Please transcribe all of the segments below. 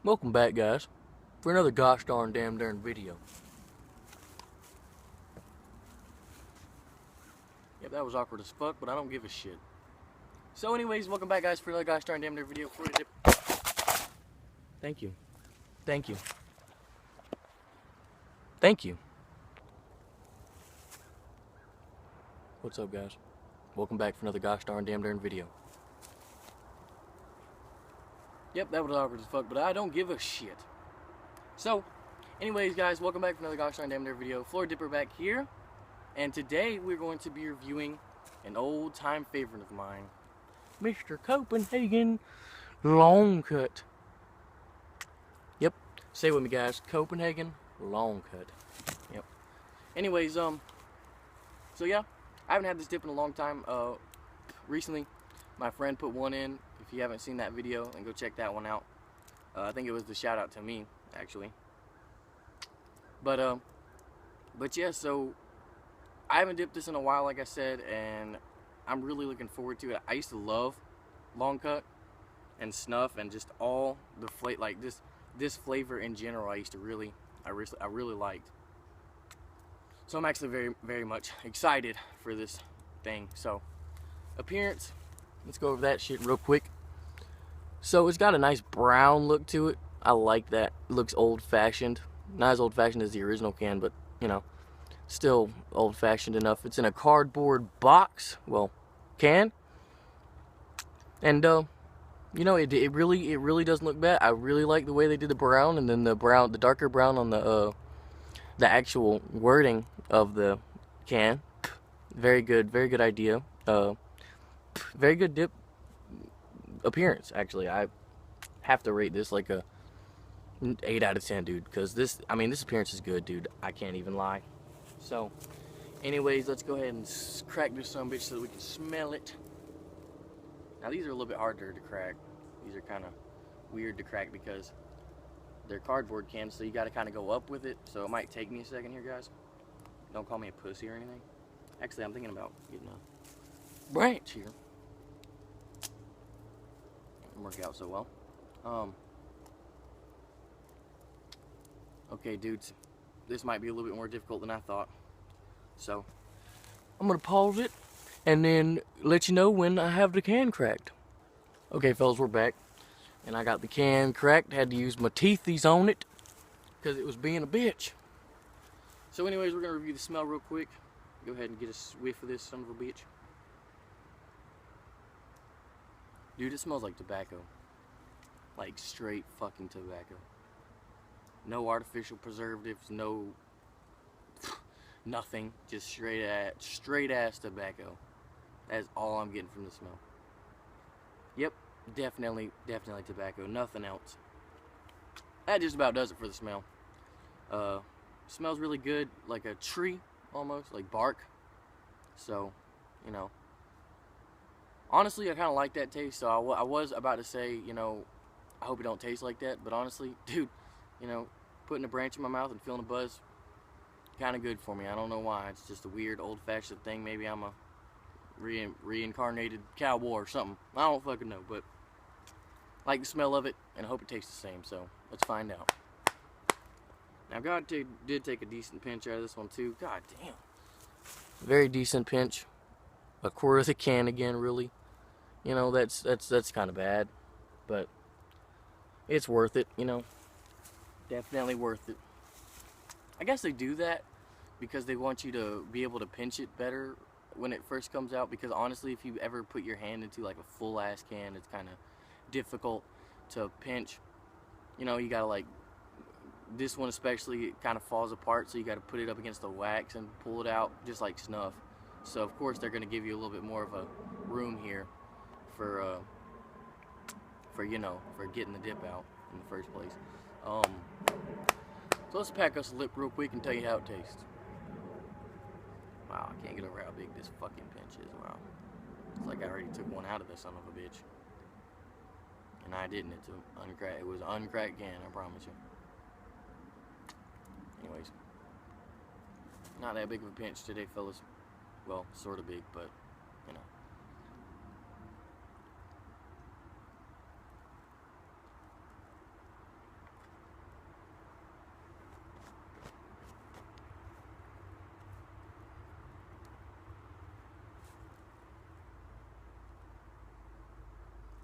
Welcome back, guys, for another gosh darn darn video. Yep, that was awkward as fuck, but I don't give a shit. So anyways, welcome back, guys, for another gosh darn darn video. Thank you. Thank you. Thank you. What's up, guys? Welcome back for another gosh darn darn video. Yep, that was awkward as fuck, but I don't give a shit. So, anyways, guys, welcome back for another gosh darn darn video. Floor Dipper back here, and today we're going to be reviewing an old-time favorite of mine, Mr. Copenhagen Long Cut. Yep, say it with me, guys. Copenhagen Long Cut. Yep. Anyways, so yeah, I haven't had this dip in a long time. Recently, my friend put one in. If you haven't seen that video, then go check that one out. I think it was the shout out to me, actually. But yeah, so I haven't dipped this in a while, like I said, and I'm really looking forward to it. I used to love long cut and snuff and just all the flavor, like this flavor in general. I really liked. So I'm actually very, very much excited for this thing. So appearance, let's go over that shit real quick. So it's got a nice brown look to it. I like that. It looks old-fashioned. Not as old-fashioned as the original can, but, you know, still old-fashioned enough. It's in a cardboard box. Well, can. And, you know, it really doesn't look bad. I really like the way they did the brown, and then the darker brown on the actual wording of the can. Very good idea. Very good dip appearance. Actually, I have to rate this like a 8 out of 10, dude, because this appearance is good, dude. I can't even lie. So anyways, let's go ahead and crack this son of a bitch so that we can smell it. Now these are a little bit harder to crack. These are kind of weird to crack because they're cardboard cans, so you got to kind of go up with it. So it might take me a second here, guys. Don't call me a pussy or anything. Actually, I'm thinking about getting a branch here. Didn't work out so well. Okay, dudes, this might be a little bit more difficult than I thought. So I'm gonna pause it and then let you know when I have the can cracked. Okay, fellas, we're back, and I got the can cracked. Had to use my teethies on it because it was being a bitch. So anyways, we're gonna review the smell real quick. Go ahead and get a whiff of this son of a bitch. Dude, it smells like tobacco. Like straight fucking tobacco. No artificial preservatives, no nothing. Just straight ass tobacco. That's all I'm getting from the smell. Yep, definitely tobacco. Nothing else. That just about does it for the smell. Smells really good, like a tree almost, like bark. So, you know, honestly, I kind of like that taste. So I was about to say, you know, I hope it don't taste like that. But honestly, dude, you know, putting a branch in my mouth and feeling a buzz, kind of good for me. I don't know why. It's just a weird old-fashioned thing. Maybe I'm a reincarnated cowboy or something. I don't fucking know. But I like the smell of it, and I hope it tastes the same. So let's find out. Now, God did take a decent pinch out of this one too. God damn. Very decent pinch. A quarter of the can again, really. You know, that's kind of bad, but it's worth it, you know. Definitely worth it. I guess they do that because they want you to be able to pinch it better when it first comes out, because honestly, if you ever put your hand into like a full ass can, it's kind of difficult to pinch. You know, you gotta, like, this one especially, it kind of falls apart, so you gotta put it up against the wax and pull it out just like snuff. So of course they're gonna give you a little bit more of a room here for you know, for getting the dip out in the first place. So let's pack us a lip real quick and tell you how it tastes. Wow, I can't get over how big this fucking pinch is. Wow, it's like I already took one out of this son of a bitch, and I didn't. It's uncracked. It was an uncracked can, I promise you. Anyways, not that big of a pinch today, fellas. Well, sort of big, but, you know.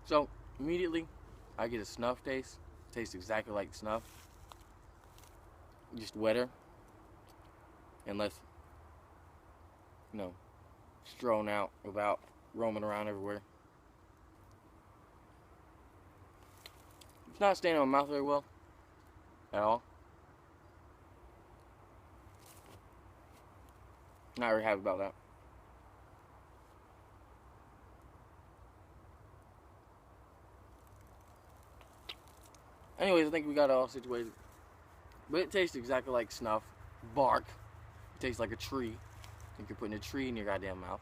So immediately, I get a snuff taste. Tastes exactly like snuff, just wetter and less, you know, strewn out without roaming around everywhere. It's not staying in my mouth very well at all. Not very happy about that. Anyways, I think we got it all situated. But it tastes exactly like snuff. Bark. It tastes like a tree. I think you're putting a tree in your goddamn mouth.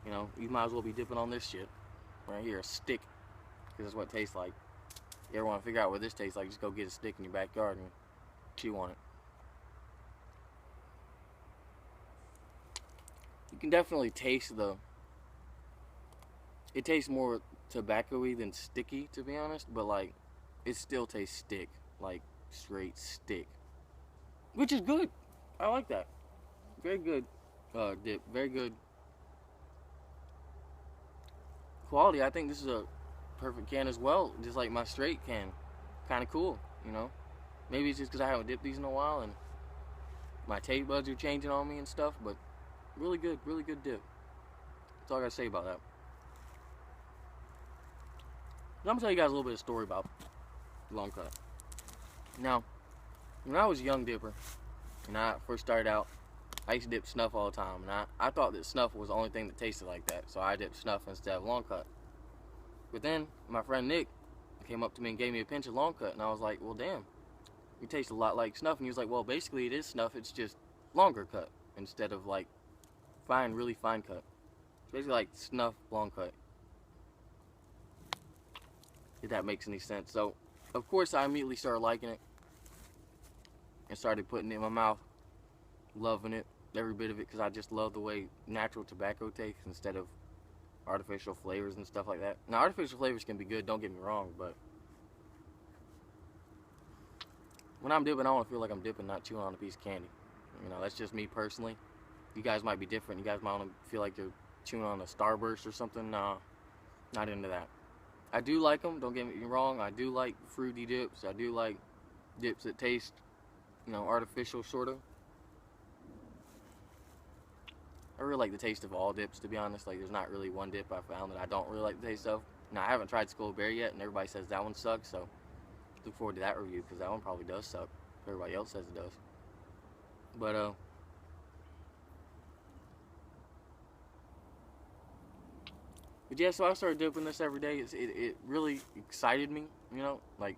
You know, you might as well be dipping on this shit. Right here, a stick. Because that's what it tastes like. You ever want to figure out what this tastes like, just go get a stick in your backyard and chew on it. You can definitely taste the... It tastes more tobacco-y than sticky, to be honest. But, like, it still tastes stick. Like, straight stick. Which is good. I like that. Very good dip. Very good quality. I think this is a perfect can as well. Just like my straight can. Kind of cool, you know. Maybe it's just because I haven't dipped these in a while and my taste buds are changing on me and stuff. But really good dip. That's all I got to say about that. I'm going to tell you guys a little bit of story about long cut. Now, when I was a young dipper, and I first started out, I used to dip snuff all the time. And I thought that snuff was the only thing that tasted like that. So I dipped snuff instead of long cut. But then, my friend Nick came up to me and gave me a pinch of long cut. And I was like, well, damn, you taste a lot like snuff. And he was like, well, basically it is snuff. It's just longer cut instead of like fine, really fine cut. It's basically like snuff long cut. If that makes any sense. So, of course, I immediately started liking it. And started putting it in my mouth, loving it, every bit of it, because I just love the way natural tobacco tastes instead of artificial flavors and stuff like that. Now, artificial flavors can be good, don't get me wrong, but when I'm dipping, I want to feel like I'm dipping, not chewing on a piece of candy. You know, that's just me personally. You guys might be different. You guys might want to feel like you're chewing on a Starburst or something. Nah, not into that. I do like them, don't get me wrong. I do like fruity dips. I do like dips that taste, you know, artificial, sort of. I really like the taste of all dips, to be honest. Like, there's not really one dip I found that I don't really like the taste of. Now, I haven't tried Skull Berry yet, and everybody says that one sucks, so look forward to that review, because that one probably does suck. Everybody else says it does. But yeah, so I started dipping this every day. It really excited me, you know? Like,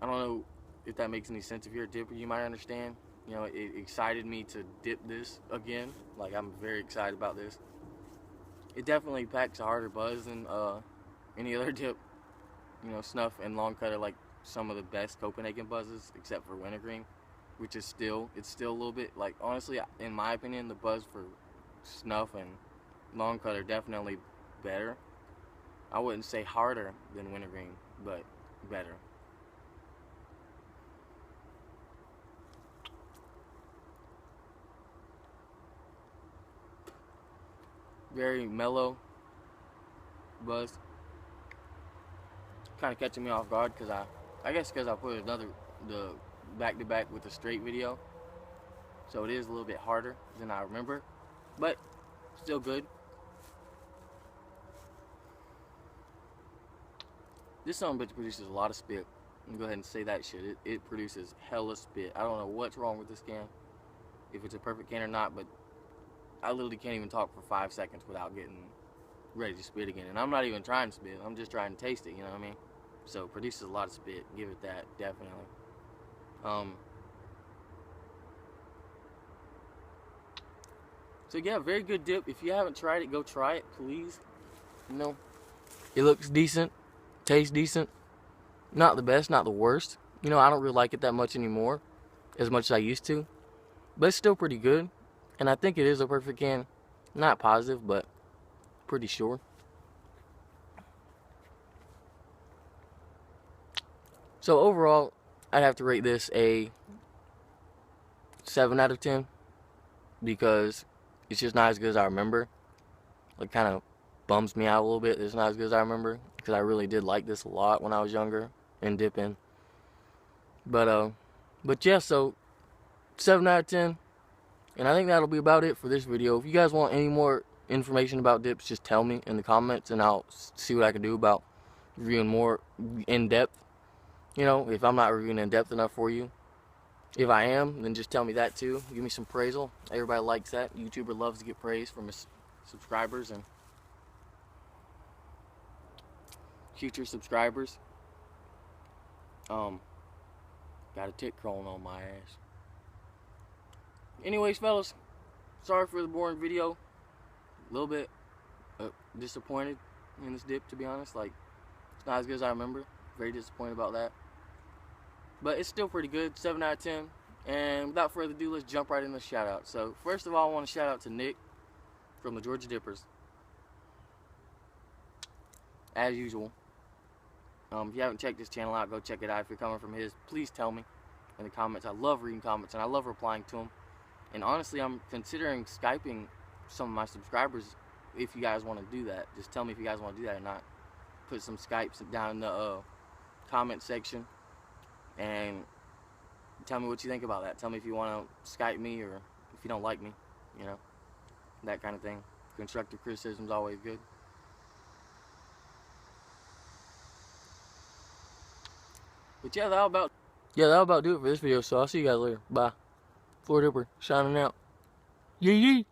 I don't know if that makes any sense. If you're a dipper, you might understand. You know, it excited me to dip this again. Like, I'm very excited about this. It definitely packs a harder buzz than any other dip. You know, snuff and long cut are like some of the best Copenhagen buzzes, except for wintergreen, which is still, it's still a little bit, like, honestly, in my opinion, the buzz for snuff and long cut are definitely better. I wouldn't say harder than wintergreen, but better. Very mellow buzz. Kind of catching me off guard because I guess because I put the back to back with the straight video, so it is a little bit harder than I remember, but still good. This son of a bitch produces a lot of spit. I'm gonna go ahead and say that shit. It produces hella spit. I don't know what's wrong with this can, if it's a perfect can or not, but I literally can't even talk for 5 seconds without getting ready to spit again. And I'm not even trying to spit. I'm just trying to taste it, you know what I mean? So it produces a lot of spit. Give it that, definitely. So yeah, very good dip. If you haven't tried it, go try it, please. You know, it looks decent. Tastes decent. Not the best, not the worst. You know, I don't really like it that much anymore, as much as I used to. But it's still pretty good. And I think it is a perfect can. Not positive, but pretty sure. So overall, I'd have to rate this a 7 out of 10. Because it's just not as good as I remember. It kind of bums me out a little bit. It's not as good as I remember. because I really did like this a lot when I was younger and dipping. But yeah, so 7 out of 10. And I think that'll be about it for this video. If you guys want any more information about dips, just tell me in the comments, and I'll see what I can do about reviewing more in depth. You know, if I'm not reviewing in depth enough for you. If I am, then just tell me that too. Give me some praisal. Everybody likes that. YouTuber loves to get praise from his subscribers and future subscribers. Got a tick crawling on my ass. Anyways, fellas, sorry for the boring video. A little bit disappointed in this dip, to be honest. Like, it's not as good as I remember. Very disappointed about that. But it's still pretty good, 7 out of 10. And without further ado, let's jump right into the shout out. So, first of all, I want to shout out to Nick from the Georgia Dippers. As usual. If you haven't checked his channel out, go check it out. If you're coming from his, please tell me in the comments. I love reading comments, and I love replying to them. And honestly, I'm considering Skyping some of my subscribers if you guys want to do that. Just tell me if you guys want to do that or not. Put some Skypes down in the comment section. And tell me what you think about that. Tell me if you want to Skype me or if you don't like me. You know, that kind of thing. Constructive criticism is always good. But yeah, that'll about do it for this video. So I'll see you guys later. Bye. Floor Dipper, shining out. Yee yee.